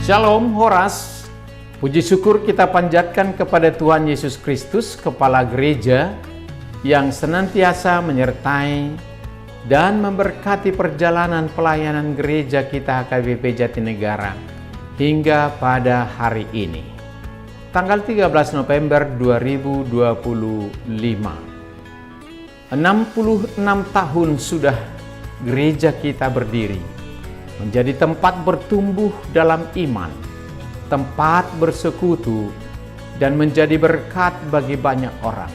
Shalom, Horas. Puji syukur kita panjatkan kepada Tuhan Yesus Kristus, Kepala Gereja, yang senantiasa menyertai dan memberkati perjalanan pelayanan gereja kita HKBP Jatinegara hingga pada hari ini. Tanggal 13 November 2025. 66 tahun sudah gereja kita berdiri, menjadi tempat bertumbuh dalam iman, tempat bersekutu, dan menjadi berkat bagi banyak orang.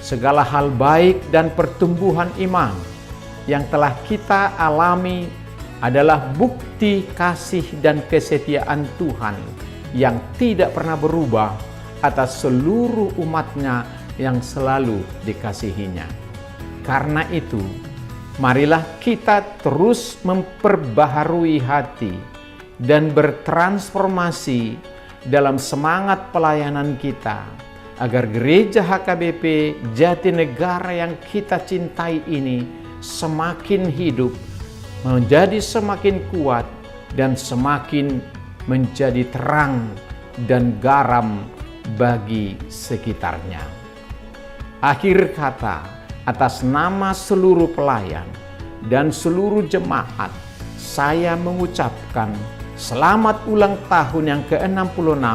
Segala hal baik dan pertumbuhan iman yang telah kita alami adalah bukti kasih dan kesetiaan Tuhan yang tidak pernah berubah atas seluruh umatnya yang selalu dikasihinya. Karena itu, marilah kita terus memperbaharui hati dan bertransformasi dalam semangat pelayanan kita, agar gereja HKBP Jatinegara yang kita cintai ini semakin hidup, menjadi semakin kuat, dan semakin menjadi terang dan garam bagi sekitarnya. Akhir kata, atas nama seluruh pelayan dan seluruh jemaat, saya mengucapkan selamat ulang tahun yang ke-66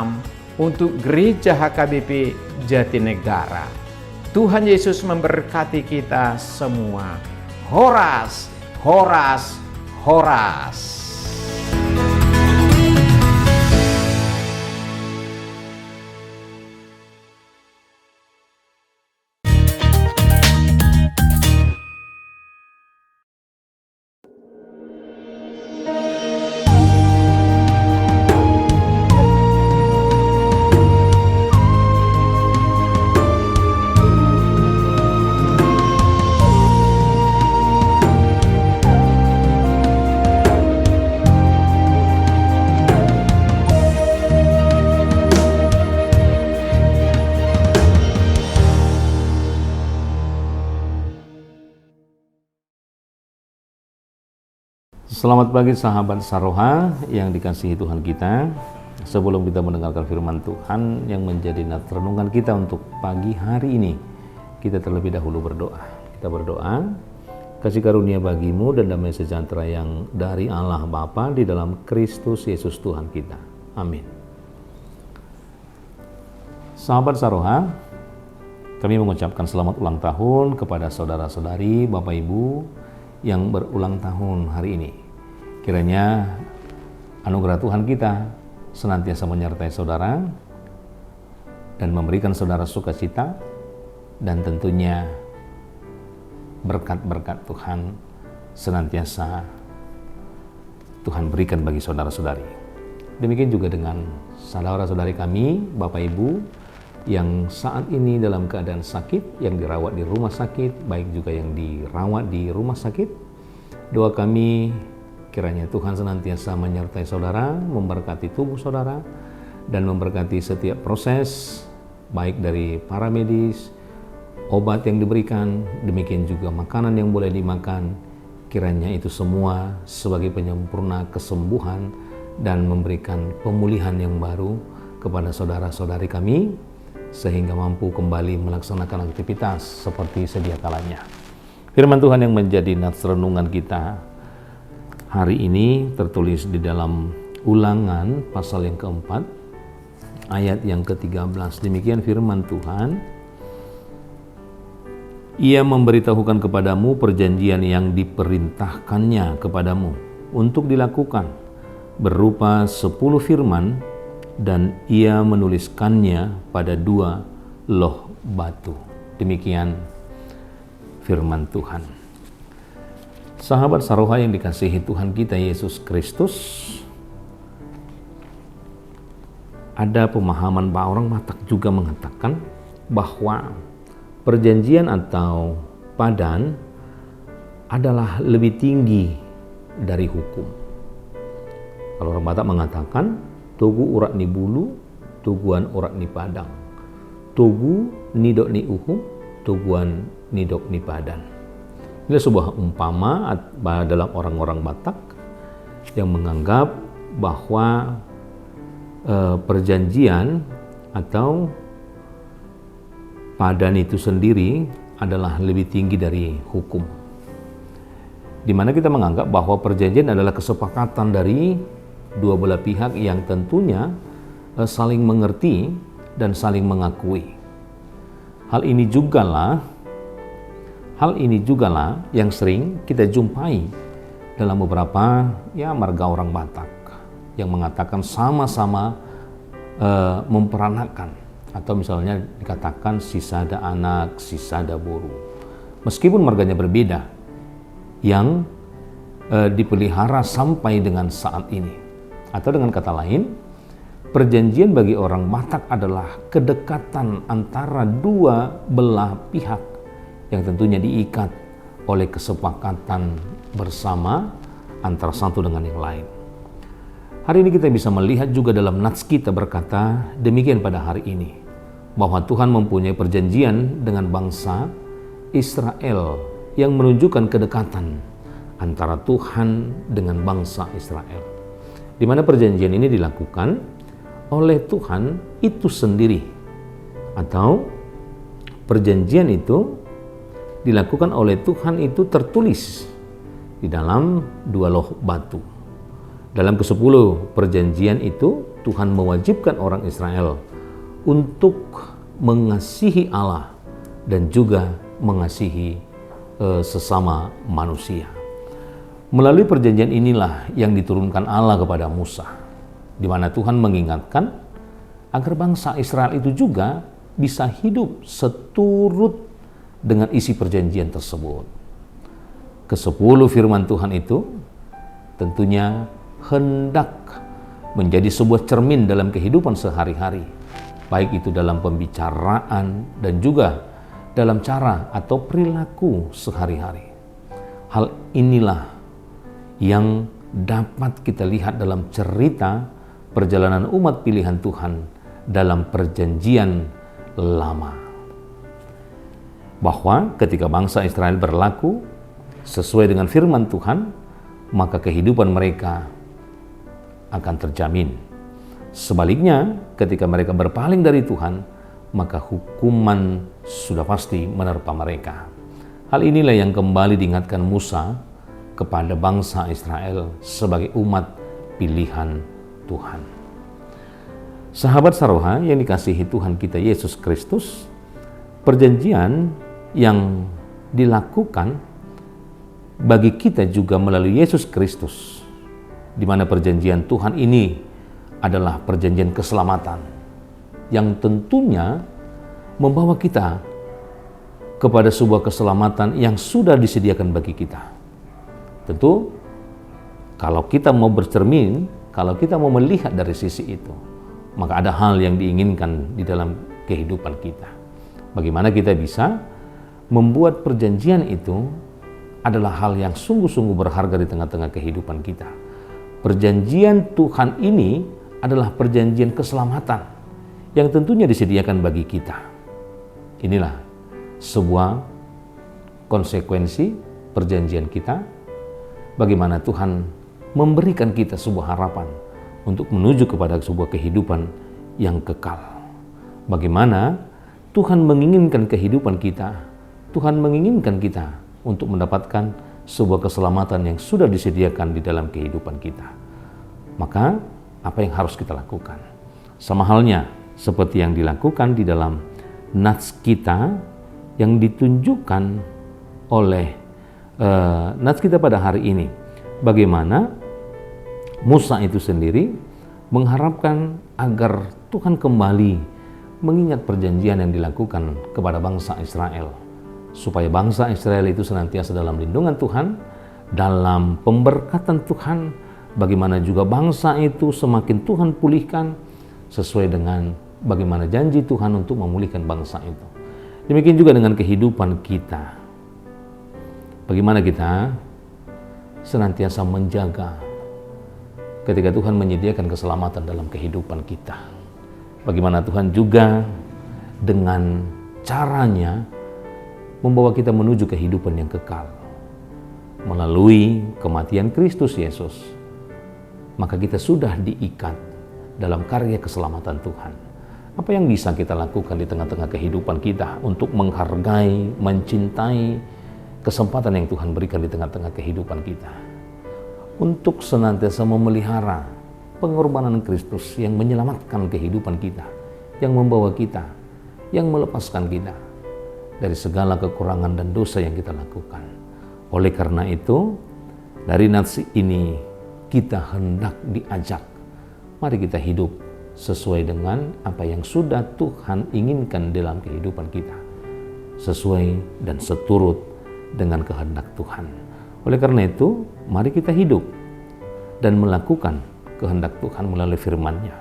untuk Gereja HKBP Jatinegara. Tuhan Yesus memberkati kita semua. Horas, horas, horas. Selamat pagi sahabat Saroha yang dikasihi Tuhan kita. Sebelum kita mendengarkan firman Tuhan yang menjadi nat renungan kita untuk pagi hari ini, kita terlebih dahulu berdoa. Kita berdoa, kasih karunia bagimu dan damai sejahtera yang dari Allah Bapa di dalam Kristus Yesus Tuhan kita. Amin. Sahabat Saroha, kami mengucapkan selamat ulang tahun kepada saudara-saudari, Bapak Ibu yang berulang tahun hari ini. Kiranya anugerah Tuhan kita senantiasa menyertai saudara dan memberikan saudara sukacita, dan tentunya berkat-berkat Tuhan senantiasa Tuhan berikan bagi saudara-saudari. Demikian juga dengan saudara-saudari kami, Bapak Ibu yang saat ini dalam keadaan sakit, yang dirawat di rumah sakit, baik juga yang dirawat di rumah sakit. Doa kami kiranya Tuhan senantiasa menyertai saudara, memberkati tubuh saudara, dan memberkati setiap proses, baik dari para medis, obat yang diberikan, demikian juga makanan yang boleh dimakan. Kiranya itu semua sebagai penyempurna kesembuhan dan memberikan pemulihan yang baru kepada saudara-saudari kami, sehingga mampu kembali melaksanakan aktivitas seperti sedia kalanya. Firman Tuhan yang menjadi nats renungan kita hari ini tertulis di dalam Ulangan pasal yang keempat, ayat yang ke-13. Demikian firman Tuhan. Ia memberitahukan kepadamu perjanjian yang diperintahkannya kepadamu untuk dilakukan, berupa 10 firman, dan ia menuliskannya pada 2 loh batu. Demikian firman Tuhan. Sahabat Saroha yang dikasihi Tuhan kita Yesus Kristus, ada pemahaman bahwa orang Batak juga mengatakan bahwa perjanjian atau padan adalah lebih tinggi dari hukum. Kalau orang Batak mengatakan Togu urak ni bulu, tuguan urak ni padang. Togu nidok ni uhum, tuguan nidok ni padan. Ini sebuah umpama dalam orang-orang Batak yang menganggap bahwa perjanjian atau padan itu sendiri adalah lebih tinggi dari hukum. Di mana kita menganggap bahwa perjanjian adalah kesepakatan dari dua belah pihak yang tentunya saling mengerti dan saling mengakui. Hal ini jugalah yang sering kita jumpai dalam beberapa marga orang Batak yang mengatakan sama-sama memperanakan, atau misalnya dikatakan sisada anak, sisada boru. Meskipun marganya berbeda, yang dipelihara sampai dengan saat ini. Atau dengan kata lain, perjanjian bagi orang Batak adalah kedekatan antara dua belah pihak yang tentunya diikat oleh kesepakatan bersama antara satu dengan yang lain. Hari ini kita bisa melihat juga dalam nats kita berkata demikian pada hari ini, bahwa Tuhan mempunyai perjanjian dengan bangsa Israel yang menunjukkan kedekatan antara Tuhan dengan bangsa Israel. Di mana perjanjian ini dilakukan oleh Tuhan itu sendiri, atau perjanjian itu dilakukan oleh Tuhan itu tertulis di dalam dua loh batu. Dalam ke-10 perjanjian itu, Tuhan mewajibkan orang Israel untuk mengasihi Allah dan juga mengasihi sesama manusia. Melalui perjanjian inilah yang diturunkan Allah kepada Musa, di mana Tuhan mengingatkan agar bangsa Israel itu juga bisa hidup seturut dengan isi perjanjian tersebut. Ke-10 firman Tuhan itu tentunya hendak menjadi sebuah cermin dalam kehidupan sehari-hari, baik itu dalam pembicaraan dan juga dalam cara atau perilaku sehari-hari. Hal inilah yang dapat kita lihat dalam cerita perjalanan umat pilihan Tuhan dalam perjanjian lama. Bahwa ketika bangsa Israel berlaku sesuai dengan firman Tuhan, maka kehidupan mereka akan terjamin. Sebaliknya, ketika mereka berpaling dari Tuhan, maka hukuman sudah pasti menerpa mereka. Hal inilah yang kembali diingatkan Musa kepada bangsa Israel sebagai umat pilihan Tuhan. Sahabat Saroha yang dikasihi Tuhan kita Yesus Kristus, perjanjian yang dilakukan bagi kita juga melalui Yesus Kristus, di mana perjanjian Tuhan ini adalah perjanjian keselamatan yang tentunya membawa kita kepada sebuah keselamatan yang sudah disediakan bagi kita. Tentu kalau kita mau bercermin, kalau kita mau melihat dari sisi itu, maka ada hal yang diinginkan di dalam kehidupan kita. Bagaimana kita bisa membuat perjanjian itu adalah hal yang sungguh-sungguh berharga di tengah-tengah kehidupan kita. Perjanjian Tuhan ini adalah perjanjian keselamatan yang tentunya disediakan bagi kita. Inilah sebuah konsekuensi perjanjian kita, bagaimana Tuhan memberikan kita sebuah harapan untuk menuju kepada sebuah kehidupan yang kekal. Bagaimana Tuhan menginginkan kehidupan kita, Tuhan menginginkan kita untuk mendapatkan sebuah keselamatan yang sudah disediakan di dalam kehidupan kita. Maka apa yang harus kita lakukan? Sama halnya seperti yang dilakukan di dalam nats kita yang ditunjukkan oleh nats kita pada hari ini. Bagaimana Musa itu sendiri mengharapkan agar Tuhan kembali mengingat perjanjian yang dilakukan kepada bangsa Israel, supaya bangsa Israel itu senantiasa dalam lindungan Tuhan, dalam pemberkatan Tuhan, bagaimana juga bangsa itu semakin Tuhan pulihkan sesuai dengan bagaimana janji Tuhan untuk memulihkan bangsa itu. Demikian juga dengan kehidupan kita. Bagaimana kita senantiasa menjaga ketika Tuhan menyediakan keselamatan dalam kehidupan kita. Bagaimana Tuhan juga dengan caranya membawa kita menuju kehidupan yang kekal melalui kematian Kristus Yesus. maka kita sudah diikat dalam karya keselamatan Tuhan. Apa yang bisa kita lakukan di tengah-tengah kehidupan kita untuk menghargai, mencintai kesempatan yang Tuhan berikan di tengah-tengah kehidupan kita? Untuk senantiasa memelihara pengorbanan Kristus yang menyelamatkan kehidupan kita, yang membawa kita, yang melepaskan kita dari segala kekurangan dan dosa yang kita lakukan. Oleh karena itu, dari nats ini kita hendak diajak, mari kita hidup sesuai dengan apa yang sudah Tuhan inginkan dalam kehidupan kita, sesuai dan seturut dengan kehendak Tuhan. Oleh karena itu, mari kita hidup dan melakukan kehendak Tuhan melalui firman-Nya.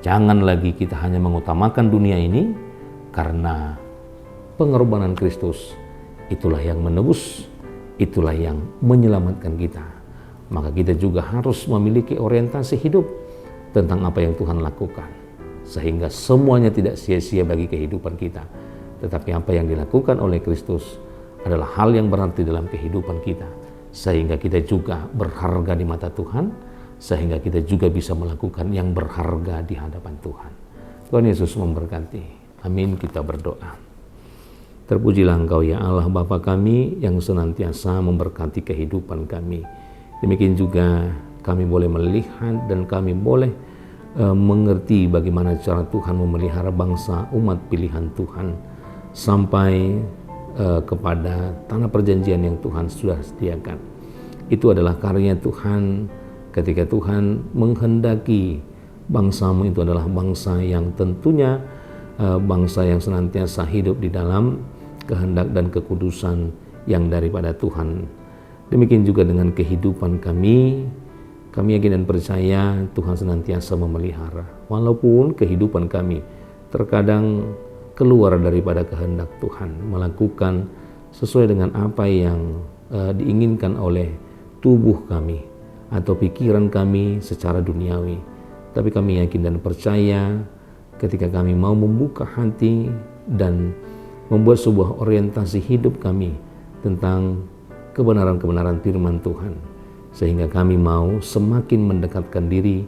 Jangan lagi kita hanya mengutamakan dunia ini, karena pengorbanan Kristus itulah yang menebus, itulah yang menyelamatkan kita. Maka kita juga harus memiliki orientasi hidup tentang apa yang Tuhan lakukan, sehingga semuanya tidak sia-sia bagi kehidupan kita. Tetapi apa yang dilakukan oleh Kristus adalah hal yang berarti dalam kehidupan kita, sehingga kita juga berharga di mata Tuhan, sehingga kita juga bisa melakukan yang berharga di hadapan Tuhan. Tuhan Yesus memberkati. Amin. Kita berdoa. Terpujilah Engkau ya Allah Bapa kami yang senantiasa memberkati kehidupan kami. Demikian juga kami boleh melihat dan kami boleh mengerti bagaimana cara Tuhan memelihara bangsa umat pilihan Tuhan sampai kepada tanah perjanjian yang Tuhan sudah sediakan. Itu adalah karya Tuhan ketika Tuhan menghendaki bangsa-Mu itu adalah bangsa yang tentunya bangsa yang senantiasa hidup di dalam kehendak dan kekudusan yang daripada Tuhan. Demikian juga dengan kehidupan kami yakin dan percaya Tuhan senantiasa memelihara. Walaupun kehidupan kami terkadang keluar daripada kehendak Tuhan, melakukan sesuai dengan apa yang diinginkan oleh tubuh kami atau pikiran kami secara duniawi. Tapi kami yakin dan percaya ketika kami mau membuka hati dan membuat sebuah orientasi hidup kami tentang kebenaran-kebenaran firman Tuhan, sehingga kami mau semakin mendekatkan diri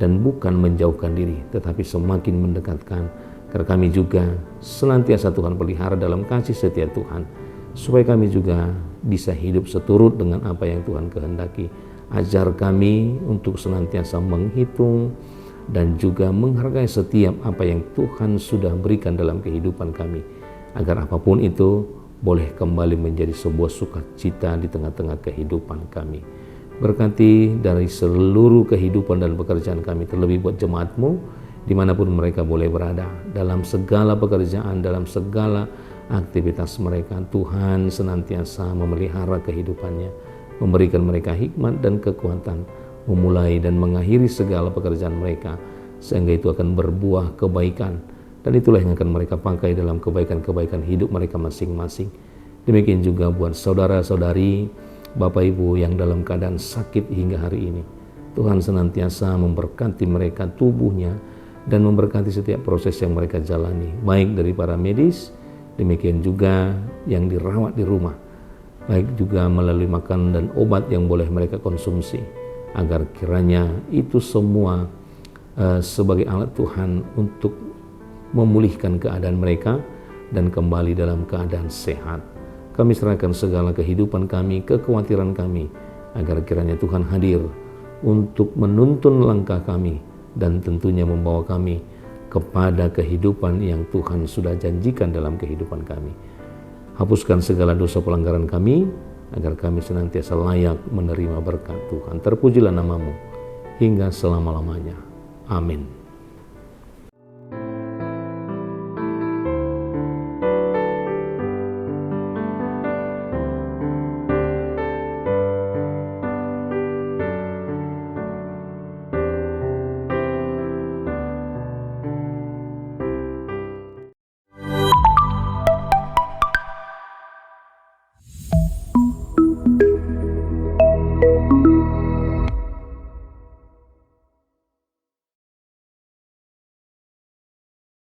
dan bukan menjauhkan diri, tetapi semakin mendekatkan, karena kami juga senantiasa Tuhan pelihara dalam kasih setia Tuhan, supaya kami juga bisa hidup seturut dengan apa yang Tuhan kehendaki. Ajar kami untuk senantiasa menghitung dan juga menghargai setiap apa yang Tuhan sudah berikan dalam kehidupan kami, agar apapun itu boleh kembali menjadi sebuah sukacita di tengah-tengah kehidupan kami. Berkati dari seluruh kehidupan dan pekerjaan kami, terlebih buat jemaat-Mu dimanapun mereka boleh berada, dalam segala pekerjaan, dalam segala aktivitas mereka. Tuhan senantiasa memelihara kehidupannya, memberikan mereka hikmat dan kekuatan memulai dan mengakhiri segala pekerjaan mereka, sehingga itu akan berbuah kebaikan. Dan itulah yang akan mereka pakai dalam kebaikan-kebaikan hidup mereka masing-masing. Demikian juga buat saudara-saudari, Bapak Ibu yang dalam keadaan sakit hingga hari ini. Tuhan senantiasa memberkati mereka tubuhnya dan memberkati setiap proses yang mereka jalani, baik dari para medis, demikian juga yang dirawat di rumah, baik juga melalui makan dan obat yang boleh mereka konsumsi, agar kiranya itu semua sebagai alat Tuhan untuk memulihkan keadaan mereka dan kembali dalam keadaan sehat. Kami serahkan segala kehidupan kami, kekhawatiran kami, agar kiranya Tuhan hadir untuk menuntun langkah kami dan tentunya membawa kami kepada kehidupan yang Tuhan sudah janjikan dalam kehidupan kami. Hapuskan segala dosa pelanggaran kami, agar kami senantiasa layak menerima berkat Tuhan. Terpujilah nama-Mu hingga selama-lamanya. Amin.